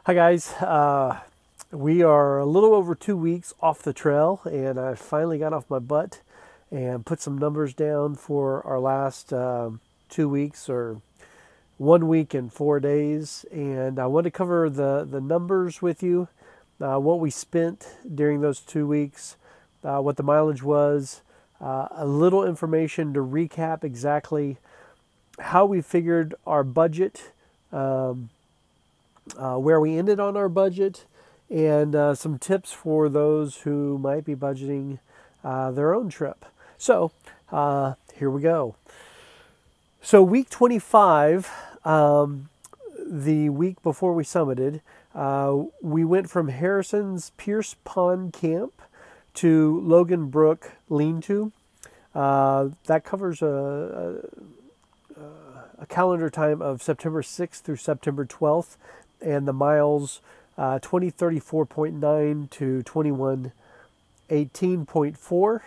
Hi guys, we are a little over 2 weeks off the trail, and I finally got off my butt and put some numbers down for our last 2 weeks, or 1 week and 4 days. And I want to cover the numbers with you, what we spent during those 2 weeks, what the mileage was, a little information to recap exactly how we figured our budget, where we ended on our budget, and some tips for those who might be budgeting their own trip. So here we go. So week 25, the week before we summited, we went from Harrison's Pierce Pond Camp to Logan Brook Lean-To. That covers a calendar time of September 6th through September 12th, and the miles 2034.9 to 2118.4.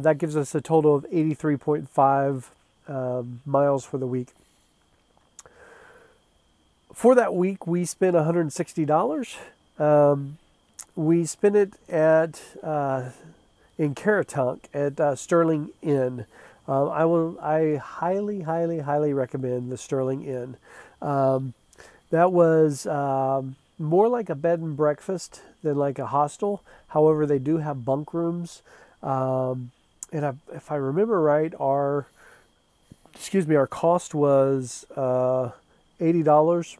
That gives us a total of 83.5 miles for the week. For that week, we spent $160. We spent it at in Caratunk at Sterling Inn. I highly recommend the Sterling Inn. That was more like a bed and breakfast than like a hostel. However, they do have bunk rooms. And if I remember right, our cost was $80.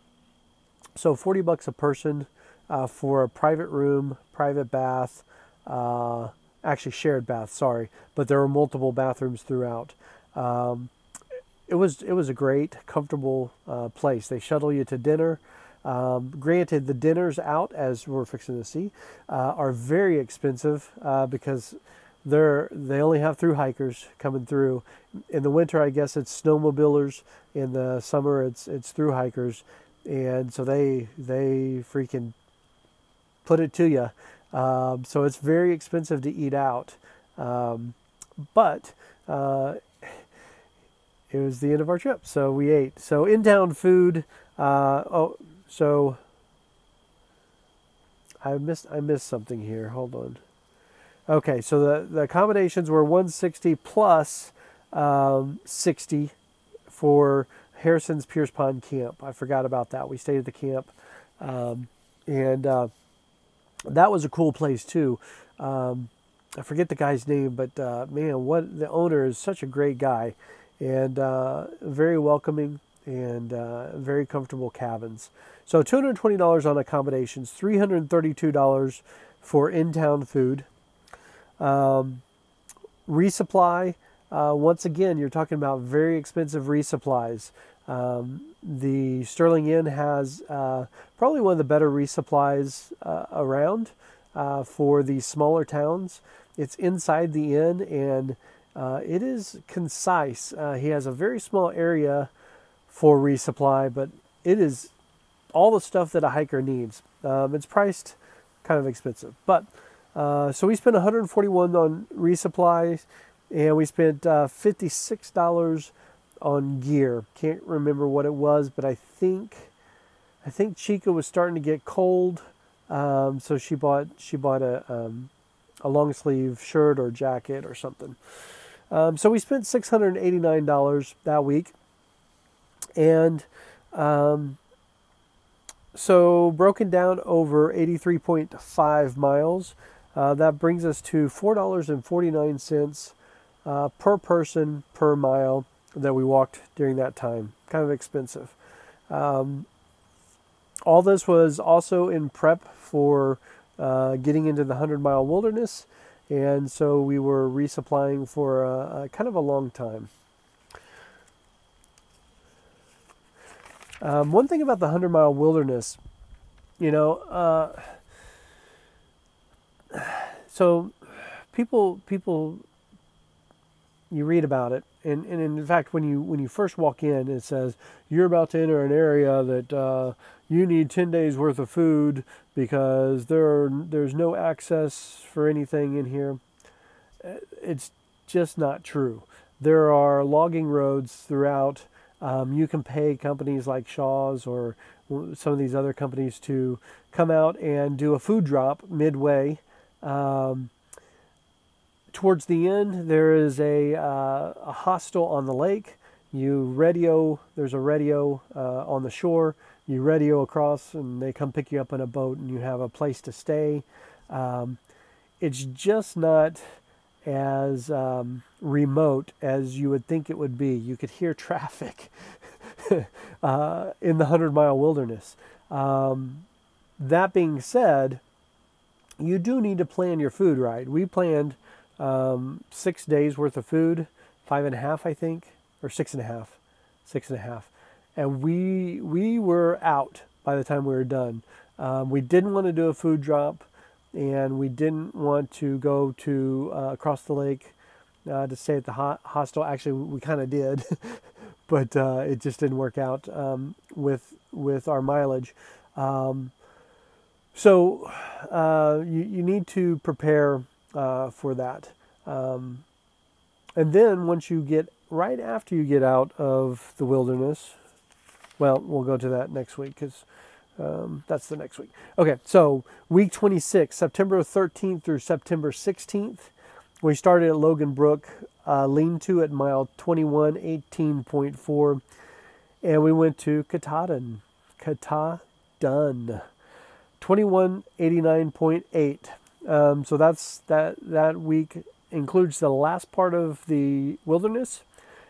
So $40 a person for a private room, private bath, actually shared bath, sorry, but there were multiple bathrooms throughout. It was a great, comfortable place. They shuttle you to dinner. Granted, the dinners out, as we're fixing to see, are very expensive because they only have through hikers coming through. In the winter, I guess it's snowmobilers. In the summer, it's through hikers, and so they freaking put it to you. So it's very expensive to eat out, but it was the end of our trip, so we ate. So in-town food. So I missed something here. Hold on. Okay, so the accommodations were $160 plus 60 for Harrison's Pierce Pond Camp. I forgot about that. We stayed at the camp, and that was a cool place too. I forget the guy's name, but man, the owner is such a great guy, and very welcoming, and very comfortable cabins. So $220 on accommodations, $332 for in-town food. Resupply, once again, you're talking about very expensive resupplies. The Sterling Inn has probably one of the better resupplies around for the smaller towns. It's inside the inn, and it is concise. He has a very small area for resupply, but it is all the stuff that a hiker needs. It's priced kind of expensive, but so we spent $141 on resupplies, and we spent $56 on gear. Can't remember what it was, but I think Chica was starting to get cold, so she bought a long sleeve shirt or jacket or something. So we spent $689 that week, and so broken down over 83.5 miles, that brings us to $4.49 per person per mile that we walked during that time. Kind of expensive. All this was also in prep for getting into the 100-mile wilderness, and so we were resupplying for a kind of a long time. One thing about the 100-mile wilderness, so people, you read about it, and in fact, when you first walk in, it says you're about to enter an area that you need 10 days worth of food because there's no access for anything in here. It's just not true. There are logging roads throughout. You can pay companies like Shaw's or some of these other companies to come out and do a food drop midway. Towards the end, there is a hostel on the lake. There's a radio on the shore. You radio across and they come pick you up in a boat and you have a place to stay. It's just not as remote as you would think it would be. You could hear traffic in the 100-mile wilderness. That being said, you do need to plan your food right. We planned 6 days worth of food, 5.5, I think, or 6.5, 6.5. And we were out by the time we were done. We didn't want to do a food drop, and we didn't want to go to across the lake to stay at the hostel. Actually, we kind of did, but it just didn't work out with our mileage. So you need to prepare for that. And then once you get, right after you get out of the wilderness, well, we'll go to that next week because that's the next week. Okay, so week 26, September 13th through September 16th, we started at Logan Brook, lean-to at mile 21:18.4, and we went to Katahdin, 21:89.8. So that week includes the last part of the wilderness,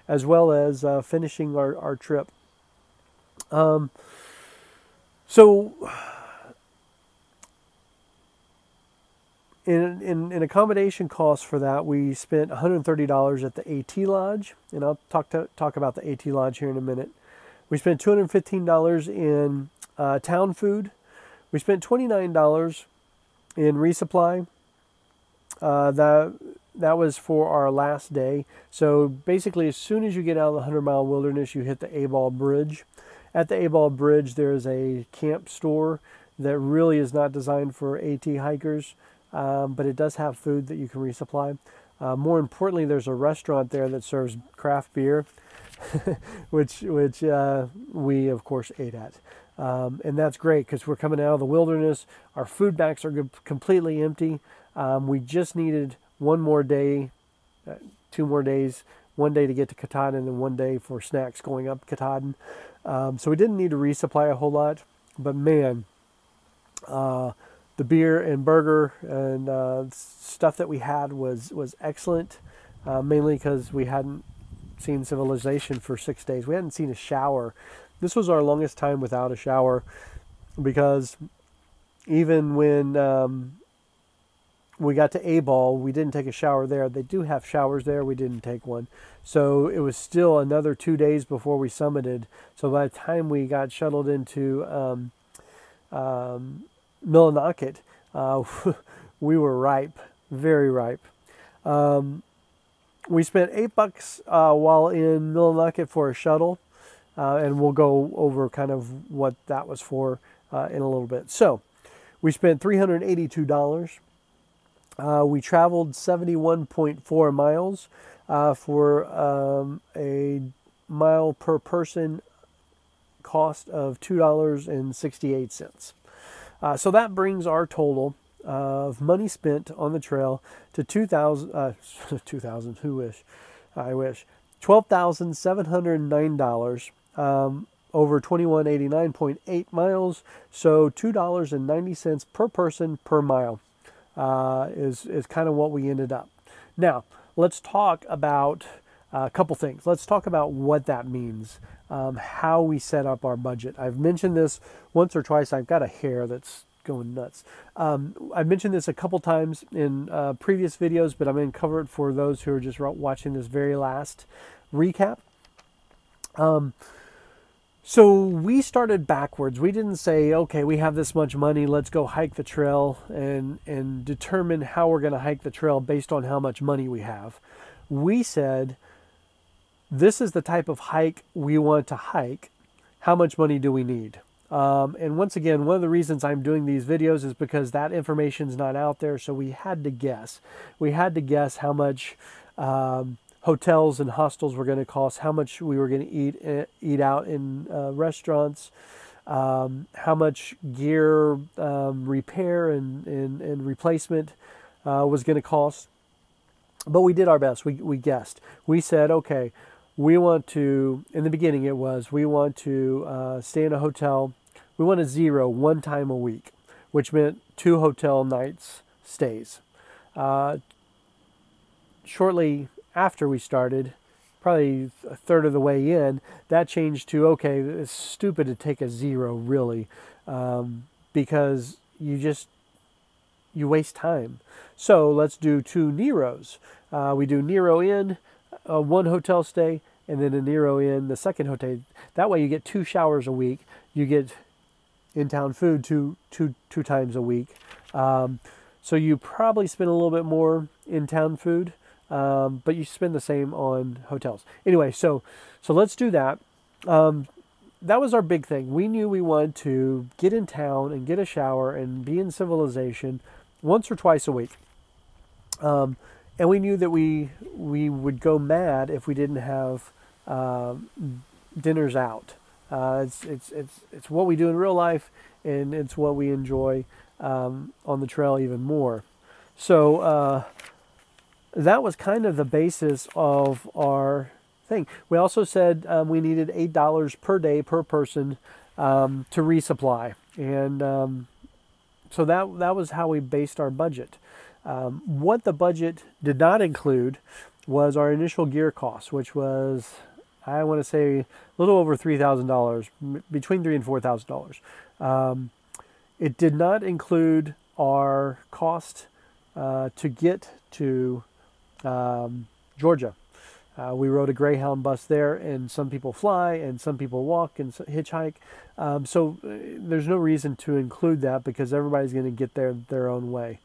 as well as finishing our trip. So in accommodation costs for that, we spent $130 at the AT Lodge, and I'll talk about the AT Lodge here in a minute. We spent $215 in town food. We spent $29 in resupply. That was for our last day. So basically, as soon as you get out of the 100-mile wilderness, you hit the A-Ball Bridge. At the A-Ball Bridge, there is a camp store that really is not designed for AT hikers, but it does have food that you can resupply. More importantly, there's a restaurant there that serves craft beer, which we, of course, ate at. And that's great because we're coming out of the wilderness. Our food bags are completely empty. We just needed one more day, 2 more days, 1 day to get to Katahdin and 1 day for snacks going up Katahdin. So we didn't need to resupply a whole lot, but man, the beer and burger and stuff that we had was excellent, mainly because we hadn't seen civilization for 6 days. We hadn't seen a shower. This was our longest time without a shower, because even when we got to A-Ball, we didn't take a shower there. They do have showers there. We didn't take one. So it was still another 2 days before we summited. So by the time we got shuttled into Millinocket, we were ripe, very ripe. We spent $8 while in Millinocket for a shuttle, and we'll go over kind of what that was for in a little bit. So we spent $382. We traveled 71.4 miles for a mile per person cost of $2.68. So that brings our total of money spent on the trail to $2,000, who wish, I wish, $12,709 over 2189.8 miles. So $2.90 per person per mile is kind of what we ended up. Now, let's talk about a couple things. Let's talk about what that means, how we set up our budget. I've mentioned this once or twice. I've got a hair that's going nuts. I've mentioned this a couple times in previous videos, but I'm going to cover it for those who are just watching this very last recap. So we started backwards. We didn't say, okay, we have this much money, let's go hike the trail and determine how we're going to hike the trail based on how much money we have. We said, this is the type of hike we want to hike. How much money do we need? And once again, one of the reasons I'm doing these videos is because that information is not out there. So we had to guess. We had to guess how much hotels and hostels were going to cost, how much we were going to eat out in restaurants, how much gear repair and replacement was going to cost. But we did our best. We guessed. We said, okay, we want to, in the beginning it was, we want to stay in a hotel. We want to zero one time a week, which meant 2 hotel nights stays. Shortly after we started, probably a third of the way in, that changed to, okay, it's stupid to take a 0 really, because you waste time. So let's do 2 Neros. We do Nero in, 1 hotel stay, and then a Nero in the second hotel. That way you get 2 showers a week. You get in-town food two times a week. So you probably spend a little bit more in-town food, but you spend the same on hotels. Anyway, so let's do that. That was our big thing. We knew we wanted to get in town and get a shower and be in civilization once or twice a week. And we knew that we would go mad if we didn't have dinners out. It's what we do in real life, and it's what we enjoy on the trail even more. So that was kind of the basis of our thing. We also said we needed $8 per day per person to resupply, and so that was how we based our budget. What the budget did not include was our initial gear costs, which was, I want to say, a little over $3,000, between $3,000 and $4,000. It did not include our cost to get to Georgia. We rode a Greyhound bus there, and some people fly, and some people walk and hitchhike. So there's no reason to include that because everybody's going to get there their own way.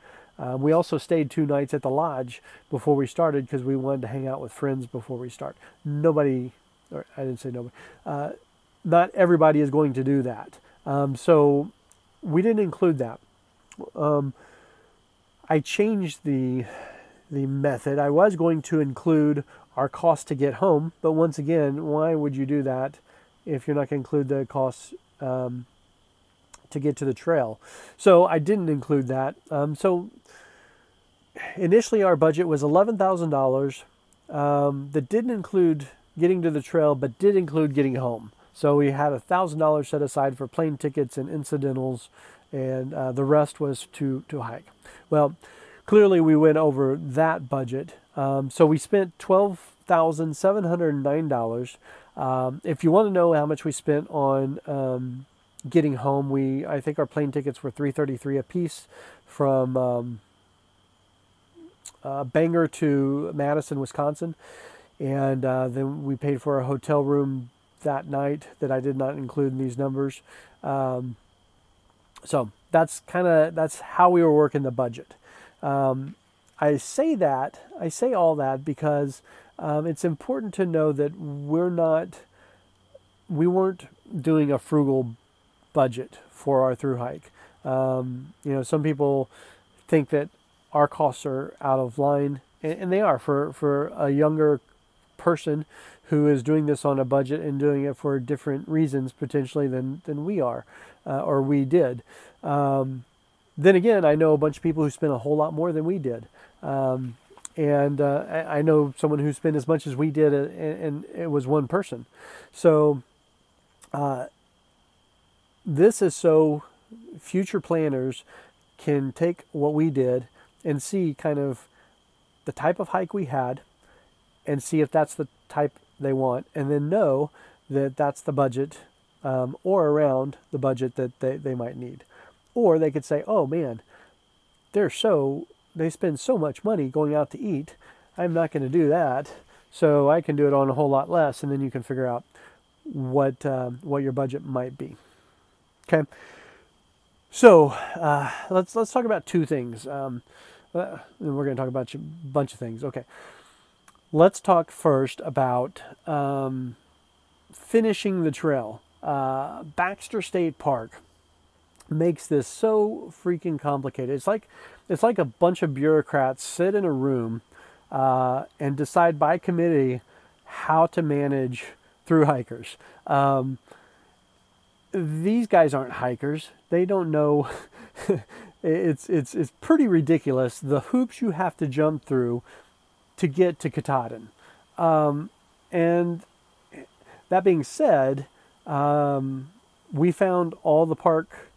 We also stayed 2 nights at the lodge before we started because we wanted to hang out with friends before we start. Nobody, or I didn't say nobody, not everybody is going to do that. So we didn't include that. I changed the method. I was going to include our cost to get home, but once again, why would you do that if you're not going to include the costs to get to the trail? So I didn't include that. So initially our budget was $11,000 that didn't include getting to the trail, but did include getting home. So we had $1,000 set aside for plane tickets and incidentals, and the rest was to hike. Well, clearly we went over that budget. So we spent $12,709. If you want to know how much we spent on getting home, I think our plane tickets were $333 a piece from Bangor to Madison, Wisconsin, and then we paid for a hotel room that night that I did not include in these numbers. So that's how we were working the budget. I say all that because it's important to know that we weren't doing a frugal budget for our thru hike. Some people think that our costs are out of line, and they are for a younger person who is doing this on a budget and doing it for different reasons potentially than we are, or we did. Then again, I know a bunch of people who spent a whole lot more than we did. And I know someone who spent as much as we did, and it was one person. So this is so future planners can take what we did and see kind of the type of hike we had and see if that's the type they want, and then know that that's the budget or around the budget that they might need. Or they could say, oh man, they spend so much money going out to eat, I'm not going to do that, so I can do it on a whole lot less, and then you can figure out what your budget might be. Okay, so let's talk about 2 things. And we're going to talk about a bunch of things. Okay, let's talk first about finishing the trail. Baxter State Park makes this so freaking complicated. It's like a bunch of bureaucrats sit in a room and decide by committee how to manage through hikers. These guys aren't hikers. They don't know. It's pretty ridiculous the hoops you have to jump through to get to Katahdin. And that being said, we found all the park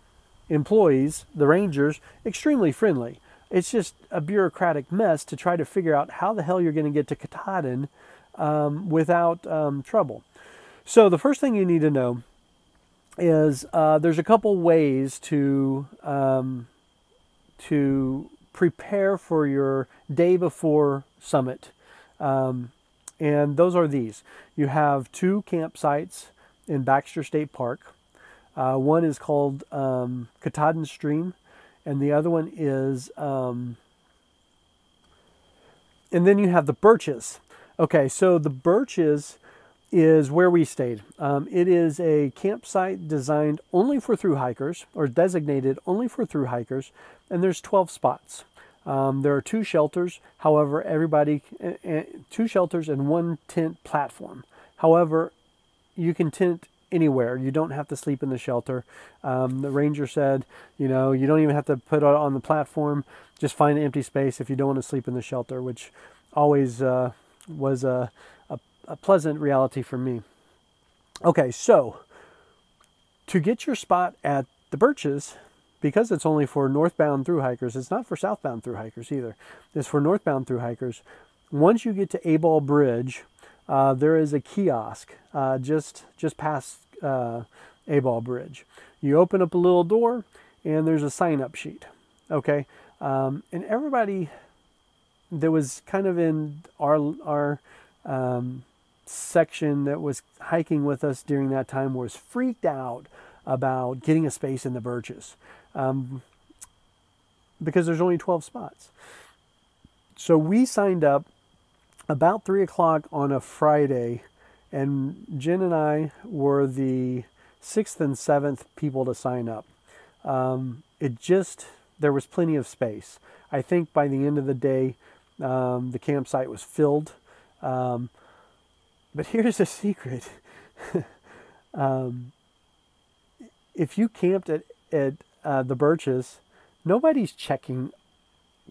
employees, the rangers, extremely friendly. It's just a bureaucratic mess to try to figure out how the hell you're going to get to Katahdin without trouble. So the first thing you need to know is there's a couple ways to prepare for your day before summit. And those are these. You have 2 campsites in Baxter State Park. One is called Katahdin Stream, and the other one is, and then you have the Birches. Okay, so the Birches is where we stayed. It is a campsite designed only for thru hikers, or designated only for thru hikers, and there's 12 spots. There are 2 shelters. However, 2 shelters and 1 tent platform. However, you can tent anywhere. You don't have to sleep in the shelter. The ranger said, you know, you don't even have to put it on the platform. Just find an empty space if you don't want to sleep in the shelter, which always was a pleasant reality for me. Okay, so to get your spot at the Birches, because it's only for northbound thru hikers, it's not for southbound thru hikers either. It's for northbound thru hikers. Once you get to A-Ball Bridge, there is a kiosk just past A-Ball Bridge. You open up a little door, and there's a sign-up sheet. Okay, and everybody that was kind of in our section that was hiking with us during that time was freaked out about getting a space in the Birches. Because there's only 12 spots. So we signed up about 3 o'clock on a Friday, and Jen and I were the 6th and 7th people to sign up. There was plenty of space. I think by the end of the day, the campsite was filled. But here's a secret. If you camped at the Birches, nobody's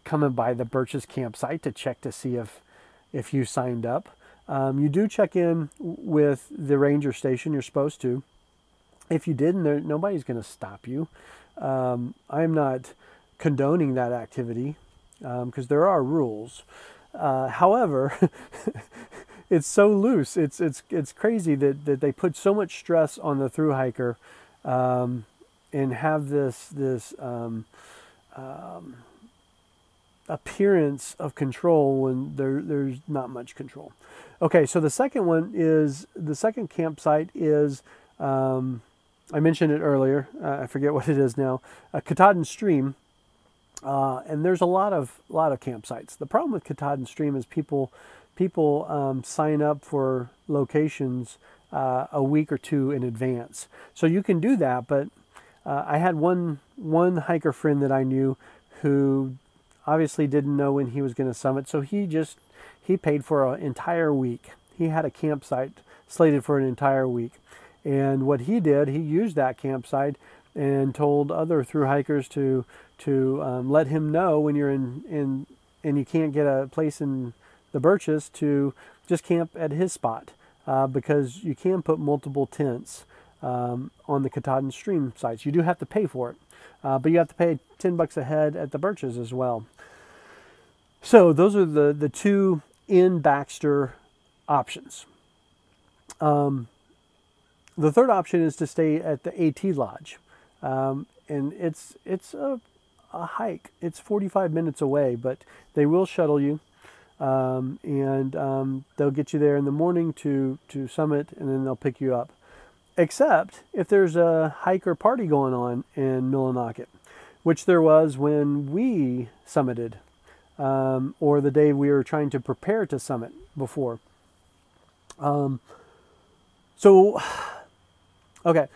coming by the Birches campsite to check to see if you signed up. You do check in with the ranger station. You're supposed to. If you didn't, nobody's going to stop you. I'm not condoning that activity because there are rules. However, it's so loose. It's crazy that they put so much stress on the thru hiker. And have this appearance of control when there's not much control. Okay, so the second campsite is, I mentioned it earlier, I forget what it is now, Katahdin Stream, and there's a lot of campsites. The problem with Katahdin Stream is people sign up for locations a week or 2 in advance. So you can do that, but I had one hiker friend that I knew who obviously didn't know when he was going to summit, so he paid for an entire week. He had a campsite slated for an entire week, and what he did, he used that campsite and told other thru hikers to let him know when you're in and you can't get a place in the Birches to just camp at his spot. Because you can put multiple tents on the Katahdin Stream sites. You do have to pay for it, but you have to pay $10 a head at the Birches as well. So those are the 2 in Baxter options. The third option is to stay at the AT Lodge, and it's a hike. It's 45 minutes away, but they will shuttle you. They'll get you there in the morning to summit, and then they'll pick you up. Except if there's a hiker party going on in Millinocket, which there was when we summited, or the day we were trying to prepare to summit before. Okay,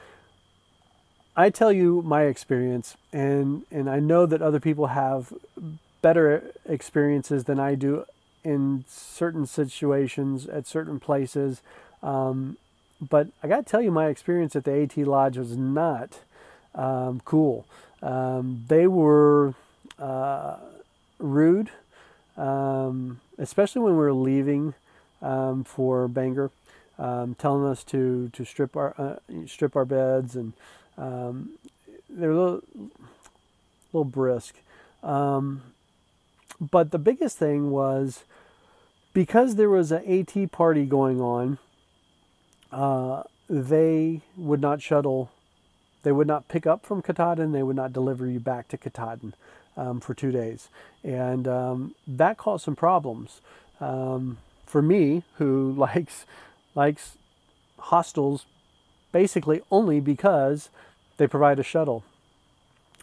I tell you my experience, and I know that other people have better experiences than I do in certain situations at certain places. But I got to tell you, my experience at the AT Lodge was not cool. They were rude, especially when we were leaving for Bangor, telling us to strip our beds, and they were a little brisk. But the biggest thing was, because there was an AT party going on, they would not shuttle, they would not pick up from Katahdin, they would not deliver you back to Katahdin for 2 days. And that caused some problems. For me, who likes hostels basically only because they provide a shuttle.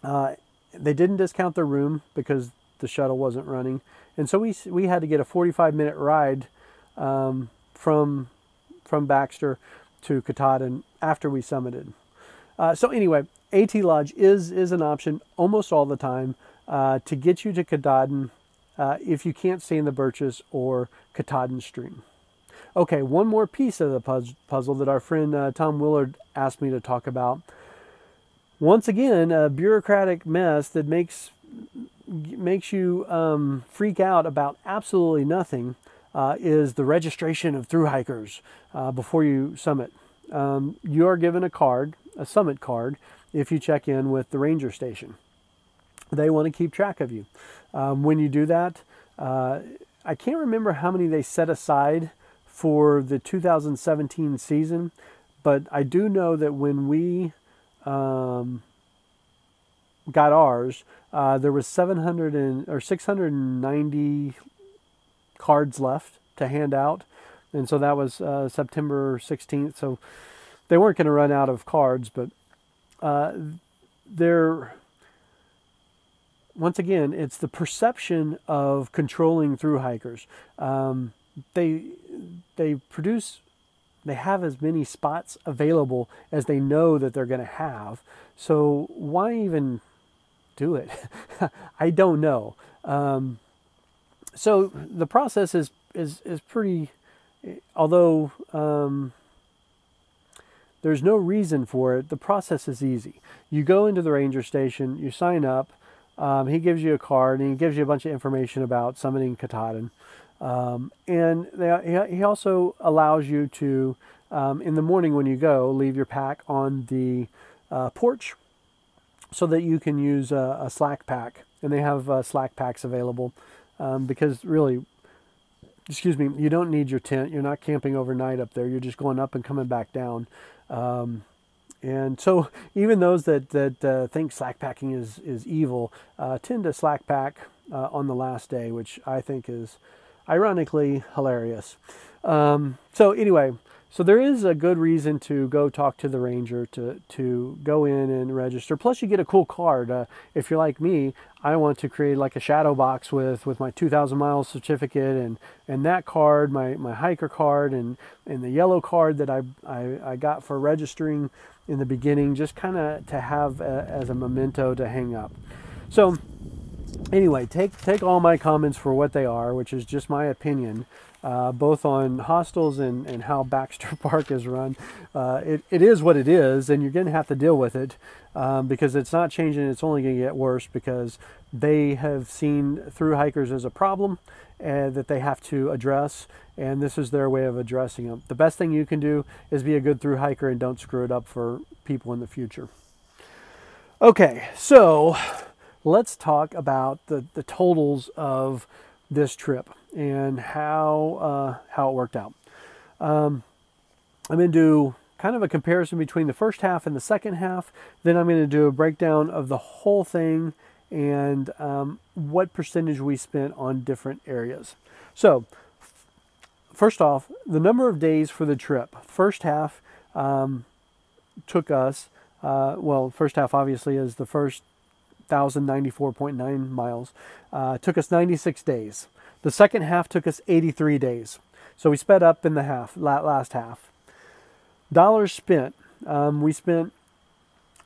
They didn't discount their room because the shuttle wasn't running. And so we had to get a 45-minute ride from Baxter to Katahdin after we summited. So anyway, AT Lodge is an option almost all the time to get you to Katahdin if you can't stay in the Birches or Katahdin Stream. Okay, one more piece of the puzzle that our friend Tom Willard asked me to talk about. Once again, a bureaucratic mess that makes you freak out about absolutely nothing is the registration of thru-hikers before you summit. You are given a card, a summit card, if you check in with the ranger station. They want to keep track of you. When you do that, I can't remember how many they set aside for the 2017 season, but I do know that when we got ours, there was 690 cards left to hand out, and so that was September 16th. So they weren't going to run out of cards, but once again, it's the perception of controlling thru-hikers. They have as many spots available as they know that they're going to have. So why even do it? I don't know. So the process is pretty, although there's no reason for it, the process is easy. You go into the ranger station, you sign up, he gives you a card, and he gives you a bunch of information about summiting Katahdin. And he also allows you to, in the morning when you go, leave your pack on the porch so that you can use a slack pack. And they have slack packs available because really, excuse me, you don't need your tent. You're not camping overnight up there. You're just going up and coming back down. And so even those that think slack packing is evil tend to slack pack on the last day, which I think is ironically hilarious. So anyway, so there is a good reason to go talk to the ranger to go in and register. Plus you get a cool card. If you're like me, I want to create like a shadow box with my 2,000 miles certificate and that card, my hiker card, and the yellow card that I got for registering in the beginning, just kind of to have as a memento to hang up. So anyway, take all my comments for what they are, which is just my opinion, both on hostels and how Baxter Park is run. It is what it is, and you're going to have to deal with it because it's not changing. It's only going to get worse because they have seen thru-hikers as a problem that they have to address, and this is their way of addressing them. The best thing you can do is be a good thru-hiker and don't screw it up for people in the future. Okay, so let's talk about the totals of this trip and how it worked out. I'm going to do kind of a comparison between the first half and the second half. Then I'm going to do a breakdown of the whole thing and what percentage we spent on different areas. So first off, the number of days for the trip. First half took us, first half obviously is the first 1,094.9 miles. Took us 96 days. The second half took us 83 days. So we sped up in the last half. Dollars spent. We spent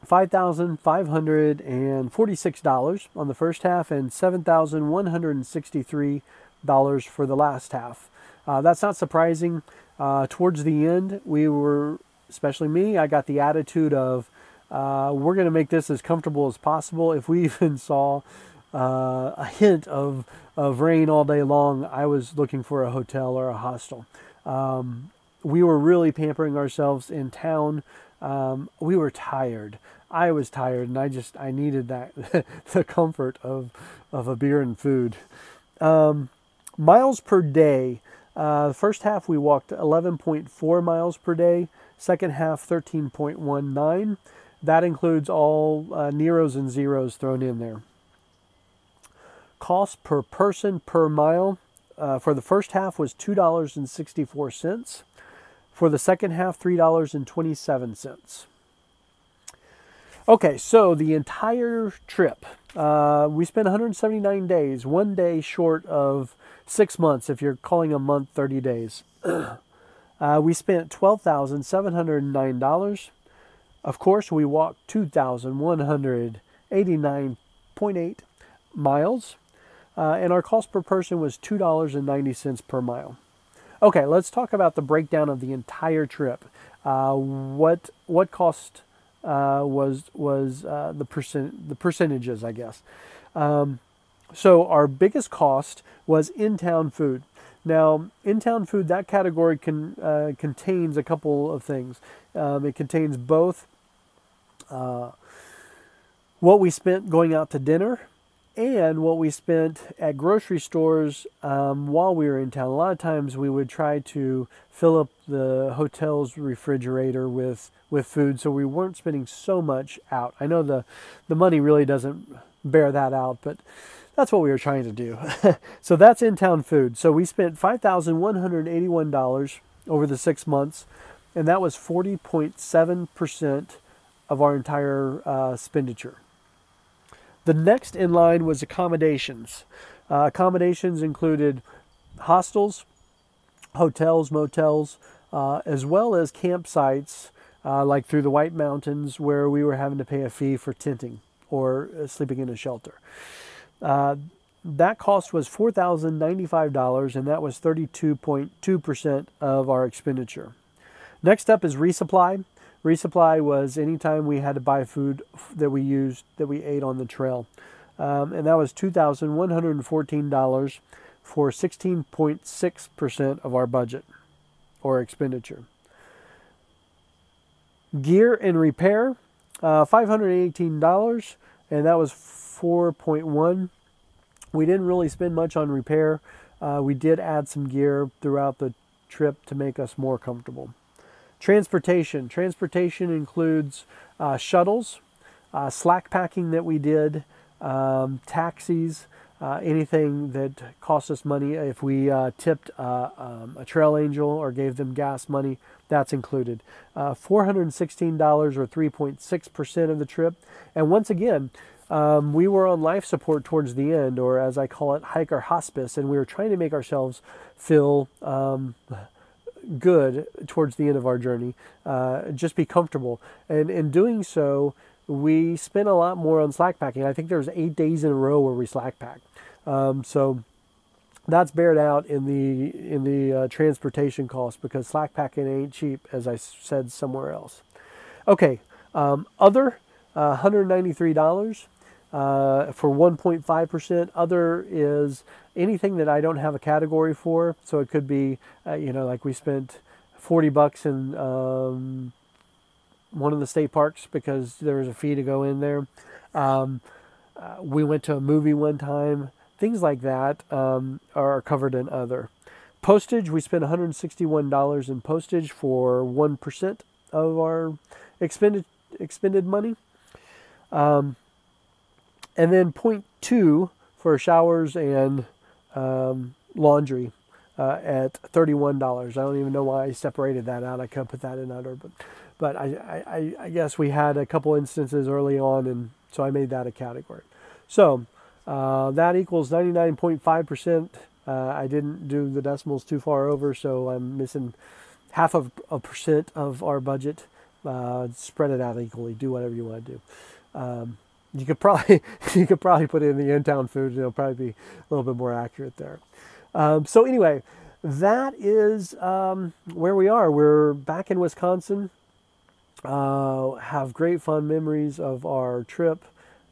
$5,546 on the first half and $7,163 for the last half. That's not surprising. Towards the end, we were, especially me, I got the attitude of, we're going to make this as comfortable as possible. If we even saw a hint of rain all day long, I was looking for a hotel or a hostel. We were really pampering ourselves in town. We were tired. I was tired, and I needed that the comfort of a beer and food. Miles per day. The first half we walked 11.4 miles per day. Second half 13.19. That includes all Neros and zeros thrown in there. Cost per person per mile for the first half was $2.64. For the second half, $3.27. Okay, so the entire trip, we spent 179 days, 1 day short of 6 months if you're calling a month 30 days. We spent $12,709. Of course, we walked 2,189.8 miles, and our cost per person was $2.90 per mile. Okay, let's talk about the breakdown of the entire trip. What cost was the percentages, I guess. So our biggest cost was in-town food. Now, in-town food, that category contains a couple of things. It contains both what we spent going out to dinner and what we spent at grocery stores while we were in town. A lot of times we would try to fill up the hotel's refrigerator with food, so we weren't spending so much out. I know the money really doesn't bear that out, but that's what we were trying to do. So that's in-town food. So we spent $5,181 over the 6 months, and that was 40.7% of our entire expenditure. The next in line was accommodations. Accommodations included hostels, hotels, motels, as well as campsites like through the White Mountains, where we were having to pay a fee for tenting or sleeping in a shelter. That cost was $4,095, and that was 32.2% of our expenditure. Next up is resupply. Resupply was anytime we had to buy food that we ate on the trail. And that was $2,114 for 16.6% of our budget or expenditure. Gear and repair, $518, and that was 4.1. We didn't really spend much on repair. We did add some gear throughout the trip to make us more comfortable. Transportation. Transportation includes shuttles, slack packing that we did, taxis, anything that cost us money. If we tipped a trail angel or gave them gas money, that's included. $416 or 3.6% of the trip. And once again, we were on life support towards the end, or as I call it, hiker hospice, and we were trying to make ourselves feel good towards the end of our journey, just be comfortable. And in doing so, we spent a lot more on slack packing. I think there was 8 days in a row where we slack packed. So that's bared out in the transportation cost, because slack packing ain't cheap, as I said somewhere else. Okay, other $193 for 1.5%. Other is anything that I don't have a category for. So it could be, like we spent $40 in one of the state parks because there was a fee to go in there. We went to a movie one time. Things like that are covered in other. Postage, we spent $161 in postage for 1% of our expended money. And then 0.2 for showers and laundry at $31. I don't even know why I separated that out. I could put that in other, but I guess we had a couple instances early on, and so I made that a category. So that equals 99.5%. I didn't do the decimals too far over, so I'm missing 0.5% of our budget. Spread it out equally. Do whatever you want to do. You could probably put in the in-town food. It'll probably be a little bit more accurate there. So anyway, that is where we are. We're back in Wisconsin. Have great fun memories of our trip.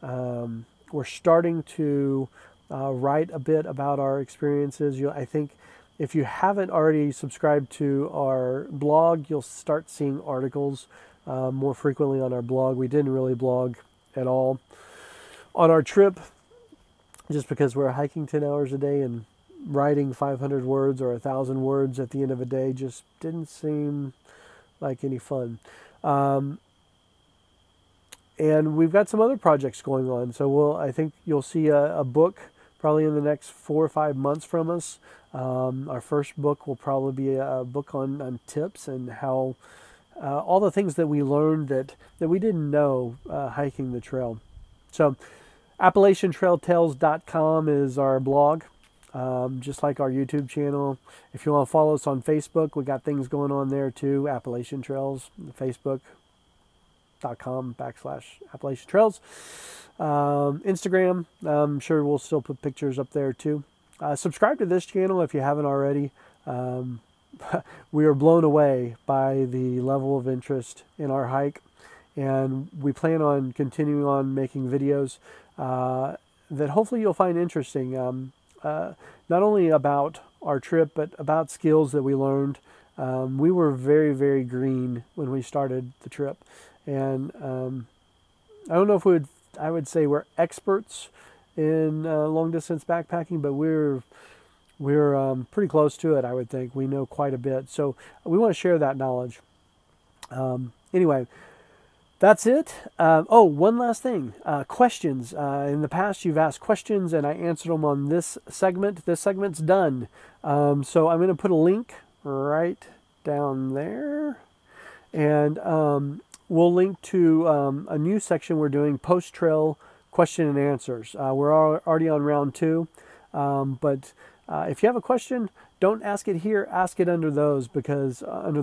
We're starting to write a bit about our experiences. I think if you haven't already subscribed to our blog, you'll start seeing articles more frequently on our blog. We didn't really blog at all on our trip just because we're hiking 10 hours a day, and writing 500 words or 1,000 words at the end of a day just didn't seem like any fun. And we've got some other projects going on. So I think you'll see a book probably in the next 4 or 5 months from us. Our first book will probably be a book on tips and how all the things that we learned that we didn't know hiking the trail. So AppalachianTrailTales.com is our blog, just like our YouTube channel. If you want to follow us on Facebook, we got things going on there too. Appalachian Trails, Facebook.com/Appalachian Trails. Instagram, I'm sure we'll still put pictures up there too. Subscribe to this channel if you haven't already. We are blown away by the level of interest in our hike, and we plan on continuing on making videos that hopefully you'll find interesting, not only about our trip, but about skills that we learned. We were very, very green when we started the trip, and I don't know if I would say we're experts in long distance backpacking, but we're pretty close to it, I would think. We know quite a bit, so we want to share that knowledge. Anyway, that's it. Oh, one last thing. Questions. In the past, you've asked questions, and I answered them on this segment. This segment's done. So I'm going to put a link right down there. And we'll link to a new section we're doing, post-trail question and answers. We're already on round 2. But if you have a question, don't ask it here. Ask it under those, because under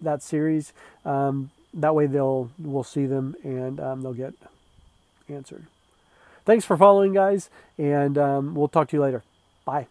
that series, that way we'll see them, and they'll get answered. Thanks for following, guys, and we'll talk to you later. Bye.